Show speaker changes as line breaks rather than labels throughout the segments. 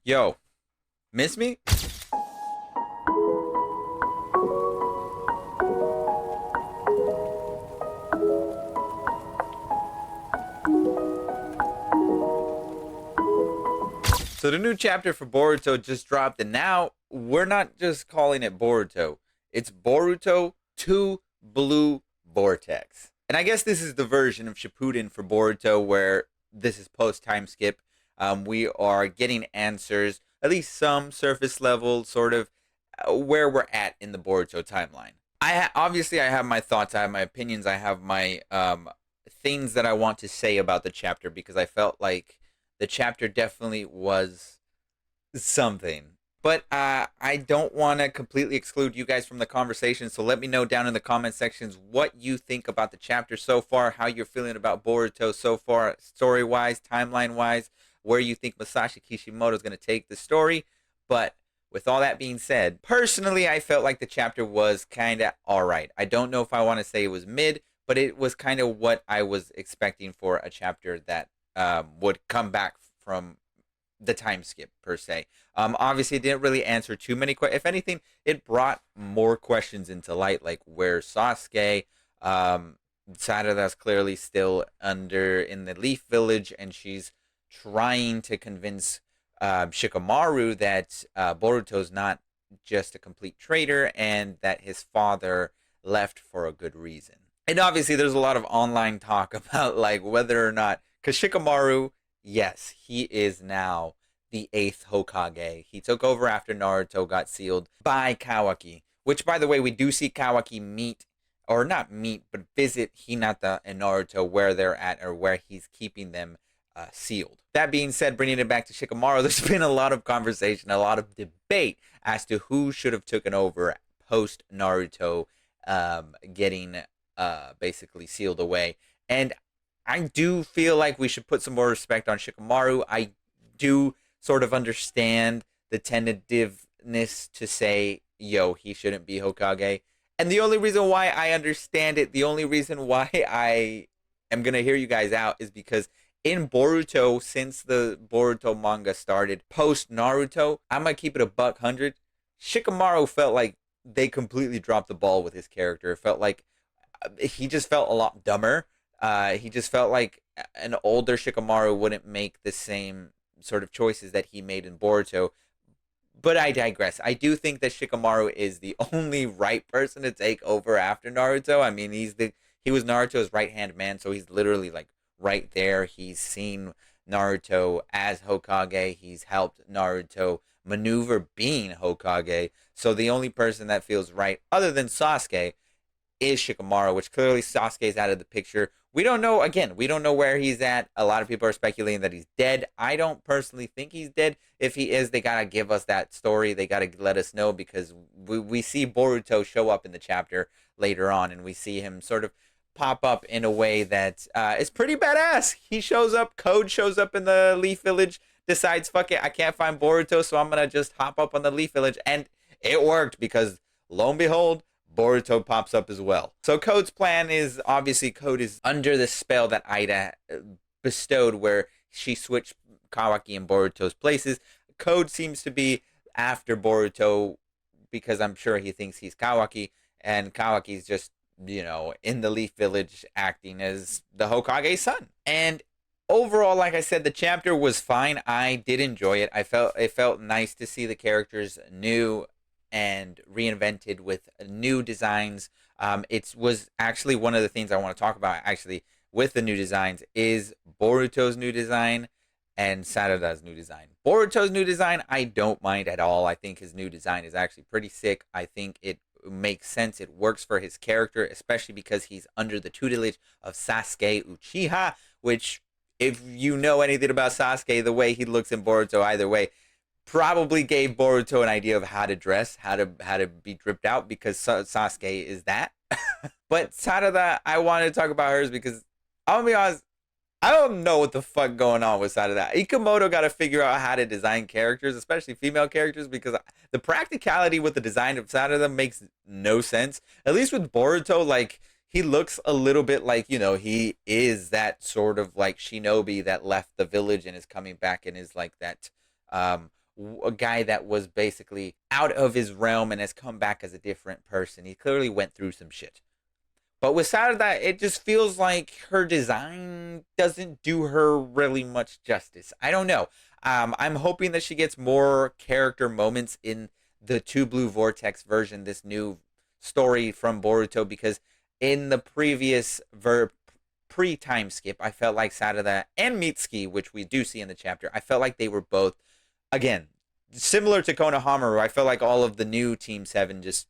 Yo, miss me? So the new chapter for Boruto just dropped, and now we're not just calling it Boruto. It's Boruto 2 Blue Vortex. And I guess this is the version of Shippuden for Boruto where this is post time skip. We are getting answers, at least some surface level, sort of where we're at in the Boruto timeline. Obviously I have my thoughts, I have my opinions, I have my things that I want to say about the chapter because I felt like the chapter definitely was something. But I don't want to completely exclude you guys from the conversation, so let me know down in the comment sections what you think about the chapter so far, how you're feeling about Boruto so far, story-wise, timeline-wise, where you think Masashi Kishimoto is going to take the story. But with all that being said, personally, I felt like the chapter was kind of all right. I don't know if I want to say it was mid, but it was kind of what I was expecting for a chapter that would come back from the time skip per se. Obviously, it didn't really answer too many questions. If anything, it brought more questions into light, like where Sasuke. Sarada's clearly still under in the Leaf Village, and she's trying to convince Shikamaru that Boruto's not just a complete traitor and that his father left for a good reason. And obviously, there's a lot of online talk about like whether or not, because Shikamaru, yes, he is now the eighth Hokage. He took over after Naruto got sealed by Kawaki, which, by the way, we do see Kawaki meet, or not meet, but visit Hinata and Naruto where they're at or where he's keeping them sealed. That being said, bringing it back to Shikamaru, there's been a lot of conversation, a lot of debate as to who should have taken over post Naruto getting basically sealed away. And I do feel like we should put some more respect on Shikamaru. I do sort of understand the tentativeness to say, yo, he shouldn't be Hokage. And the only reason why I understand it, the only reason why I am going to hear you guys out is because in Boruto, since the Boruto manga started post Naruto, I'm going to keep it a buck 100. Shikamaru felt like they completely dropped the ball with his character. It felt like he just felt a lot dumber. He just felt like an older Shikamaru wouldn't make the same sort of choices that he made in Boruto. But I digress. I do think that Shikamaru is the only right person to take over after Naruto. I mean, he was Naruto's right hand man, so he's literally like right there. He's seen Naruto as Hokage. He's helped Naruto maneuver being Hokage. So the only person that feels right, other than Sasuke, is Shikamaru, which clearly Sasuke's out of the picture. We don't know, again, we don't know where he's at. A lot of people are speculating that he's dead. I don't personally think he's dead. If he is, they gotta give us that story. They gotta let us know because we see Boruto show up in the chapter later on, and we see him sort of pop up in a way that is pretty badass. He shows up, Code shows up in the Leaf Village, decides, fuck it, I can't find Boruto, so I'm gonna just hop up on the Leaf Village, and it worked because, lo and behold, Boruto pops up as well. So Code's plan is, obviously Code is under the spell that Ida bestowed where she switched Kawaki and Boruto's places. Code seems to be after Boruto because I'm sure he thinks he's Kawaki, and Kawaki's just, in the Leaf Village acting as the Hokage's son. And overall, like I said, the chapter was fine. I did enjoy it. It felt nice to see the characters new and reinvented with new designs. It was actually one of the things I want to talk about actually with the new designs is Boruto's new design and Sarada's new design. Boruto's new design, I don't mind at all. I think his new design is actually pretty sick. I think it makes sense. It works for his character, especially because he's under the tutelage of Sasuke Uchiha, which, if you know anything about Sasuke, the way he looks in Boruto, either way, probably gave Boruto an idea of how to dress, how to be dripped out, because Sasuke is that. But Sarada, I wanted to talk about hers because I'll be honest, I don't know what the fuck going on with Sarada. Ikamoto got to figure out how to design characters, especially female characters, because the practicality with the design of Sarada makes no sense. At least with Boruto, like, he looks a little bit like, he is that sort of like shinobi that left the village and is coming back and is like that a guy that was basically out of his realm and has come back as a different person. He clearly went through some shit. But with Sarada, it just feels like her design doesn't do her really much justice. I don't know. I'm hoping that she gets more character moments in the Two Blue Vortex version, this new story from Boruto, because in the previous pre-time skip, I felt like Sarada and Mitsuki, which we do see in the chapter, I felt like they were both, again, similar to Konohamaru. I felt like all of the new Team 7 just,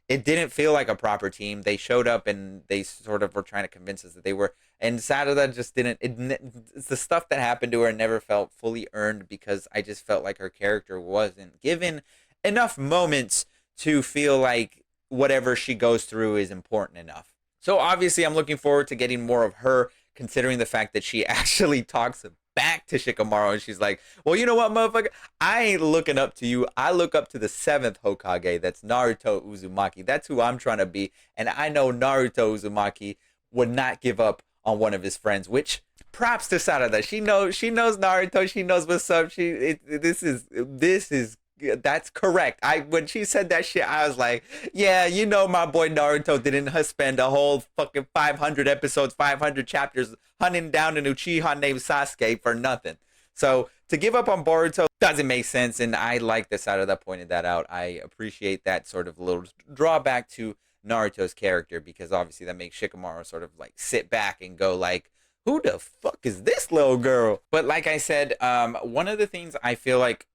it didn't feel like a proper team. They showed up and they sort of were trying to convince us that they were. And Sarada just didn't. It's the stuff that happened to her never felt fully earned, because I just felt like her character wasn't given enough moments to feel like whatever she goes through is important enough. So obviously, I'm looking forward to getting more of her, considering the fact that she actually talks back to Shikamaru, and she's like, well, you know what, motherfucker? I ain't looking up to you. I look up to the 7th Hokage. That's Naruto Uzumaki. That's who I'm trying to be. And I know Naruto Uzumaki would not give up on one of his friends, which props to Sarada. She knows Naruto. She knows what's up. This is that's correct. When she said that shit, I was like, yeah, you know, my boy Naruto didn't spend a whole fucking 500 episodes, 500 chapters hunting down an Uchiha named Sasuke for nothing. So to give up on Boruto doesn't make sense, and I like the side of that pointed that out. I appreciate that sort of little drawback to Naruto's character, because obviously that makes Shikamaru sort of like sit back and go like, who the fuck is this little girl? But like I said, one of the things I feel like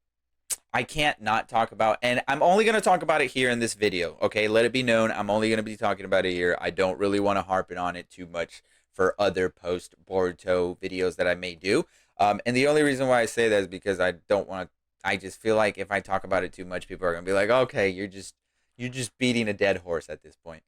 I can't not talk about, and I'm only going to talk about it here in this video, okay? Let it be known, I'm only going to be talking about it here. I don't really want to harp on it too much for other post-Boruto videos that I may do. And the only reason why I say that is because I don't want to, I just feel like if I talk about it too much, people are going to be like, okay, you're just beating a dead horse at this point.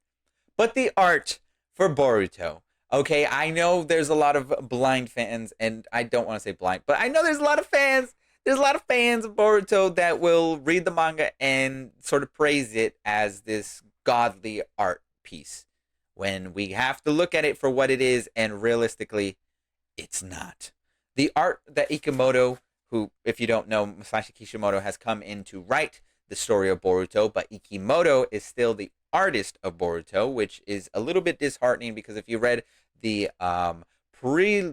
But the art for Boruto, okay? I know there's a lot of blind fans, and I don't want to say blind, but I know there's a lot of fans. There's a lot of fans of Boruto that will read the manga and sort of praise it as this godly art piece, when we have to look at it for what it is, and realistically, it's not. The art that Ikemoto, who, if you don't know, Masashi Kishimoto, has come in to write the story of Boruto, but Ikemoto is still the artist of Boruto, which is a little bit disheartening, because if you read the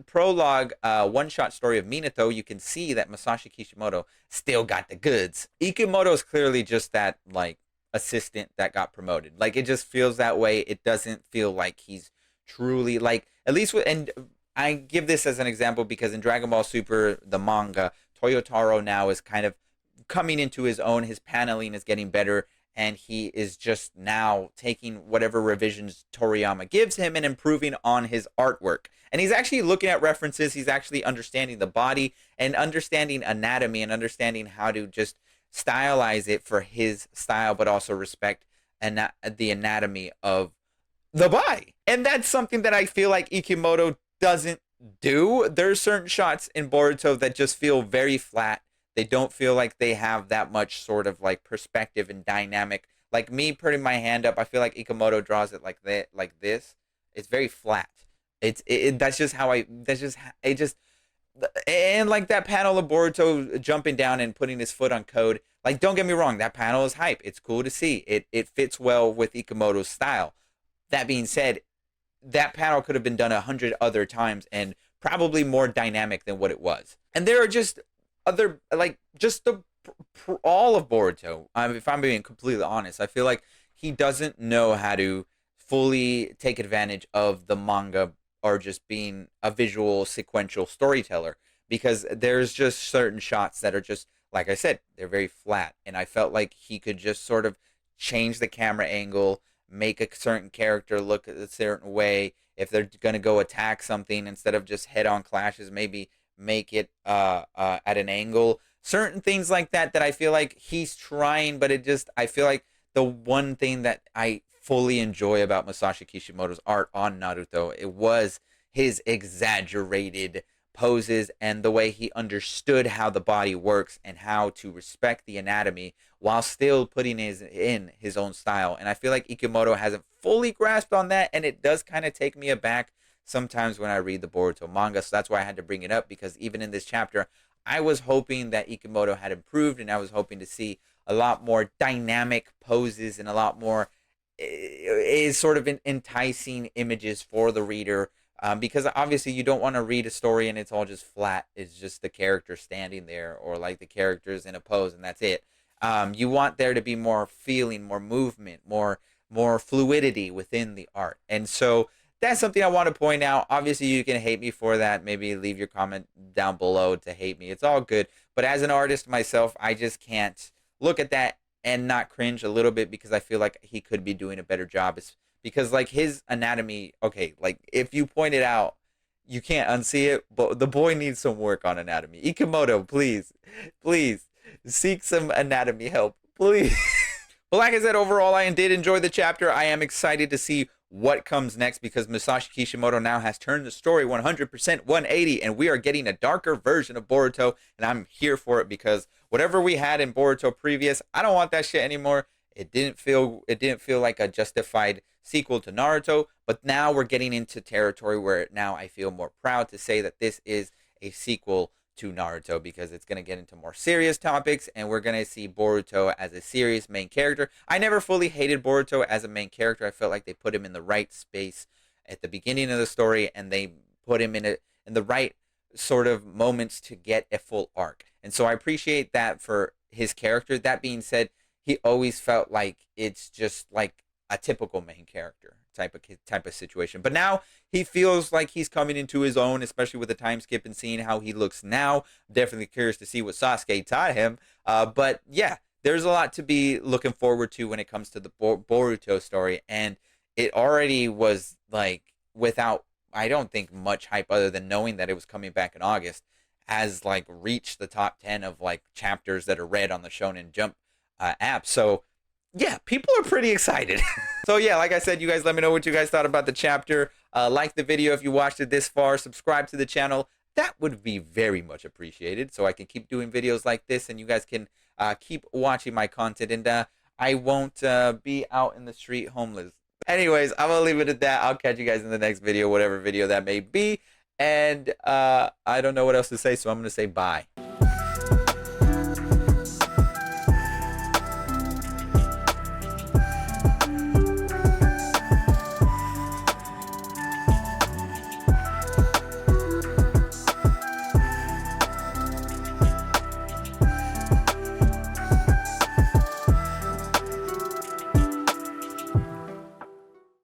prologue one-shot story of Minato, you can see that Masashi Kishimoto still got the goods. Ikemoto is clearly just that, like, assistant that got promoted. Like, it just feels that way. It doesn't feel like he's truly, like, at least with, and I give this as an example because in Dragon Ball Super, the manga, Toyotaro now is kind of coming into his own. His paneling is getting better, and he is just now taking whatever revisions Toriyama gives him and improving on his artwork. And he's actually looking at references. He's actually understanding the body and understanding anatomy and understanding how to just stylize it for his style, but also respect the anatomy of the body. And that's something that I feel like Ikemoto doesn't do. There's certain shots in Boruto that just feel very flat. They don't feel like they have that much sort of like perspective and dynamic. Like me putting my hand up, I feel like Ikemoto draws it like that, like this. It's very flat. That's just how and like that panel of Boruto jumping down and putting his foot on code. Like, don't get me wrong, that panel is hype. It's cool to see. It fits well with Ikemoto's style. That being said, that panel could have been done 100 other times and probably more dynamic than what it was. And there are just other, like, just the all of Boruto. If I'm being completely honest, I feel like he doesn't know how to fully take advantage of the manga, or just being a visual sequential storyteller, because there's just certain shots that are just, like I said, they're very flat, and I felt like he could just sort of change the camera angle, make a certain character look a certain way. If they're gonna go attack something, instead of just head-on clashes, maybe make it at an angle. Certain things like that I feel like he's trying, but I feel like the one thing that I fully enjoy about Masashi Kishimoto's art on Naruto, it was his exaggerated poses and the way he understood how the body works and how to respect the anatomy while still putting in his own style. And I feel like Ikemoto hasn't fully grasped on that, and it does kind of take me aback sometimes when I read the Boruto manga. So that's why I had to bring it up, because even in this chapter, I was hoping that Ikemoto had improved, and I was hoping to see a lot more dynamic poses and a lot more is sort of enticing images for the reader, because obviously you don't want to read a story and it's all just flat. It's just the character standing there, or like the characters in a pose, and that's it. You want there to be more feeling, more movement, more fluidity within the art, and so that's something I want to point out. Obviously, you can hate me for that. Maybe leave your comment down below to hate me. It's all good. But as an artist myself, I just can't look at that and not cringe a little bit, because I feel like he could be doing a better job. It's because like his anatomy, okay, like if you point it out, you can't unsee it, but the boy needs some work on anatomy. Ikemoto, please, please seek some anatomy help, please. But like I said, overall, I did enjoy the chapter. I am excited to see what comes next, because Masashi Kishimoto now has turned the story 100% 180, and we are getting a darker version of Boruto, and I'm here for it, because whatever we had in Boruto previous, I don't want that shit anymore. It didn't feel like a justified sequel to Naruto, but now we're getting into territory where now I feel more proud to say that this is a sequel to Naruto, because it's going to get into more serious topics, and we're going to see Boruto as a serious main character. I never fully hated Boruto as a main character. I felt like they put him in the right space at the beginning of the story, and they put him in the right sort of moments to get a full arc. And so I appreciate that for his character. That being said, he always felt like it's just like a typical main character type of situation. But now he feels like he's coming into his own, especially with the time skip and seeing how he looks now. Definitely curious to see what Sasuke taught him. But yeah, there's a lot to be looking forward to when it comes to the Boruto story, and it already was like without, I don't think, much hype other than knowing that it was coming back in August, has like reached the top 10 of like chapters that are read on the Shonen Jump app. So yeah, people are pretty excited. So yeah, like I said, you guys let me know what you guys thought about the chapter. Like the video if you watched it this far. Subscribe to the channel. That would be very much appreciated, so I can keep doing videos like this, and you guys can keep watching my content, and I won't be out in the street homeless. Anyways, I'm gonna leave it at that. I'll catch you guys in the next video, whatever video that may be. And I don't know what else to say, so I'm gonna say bye.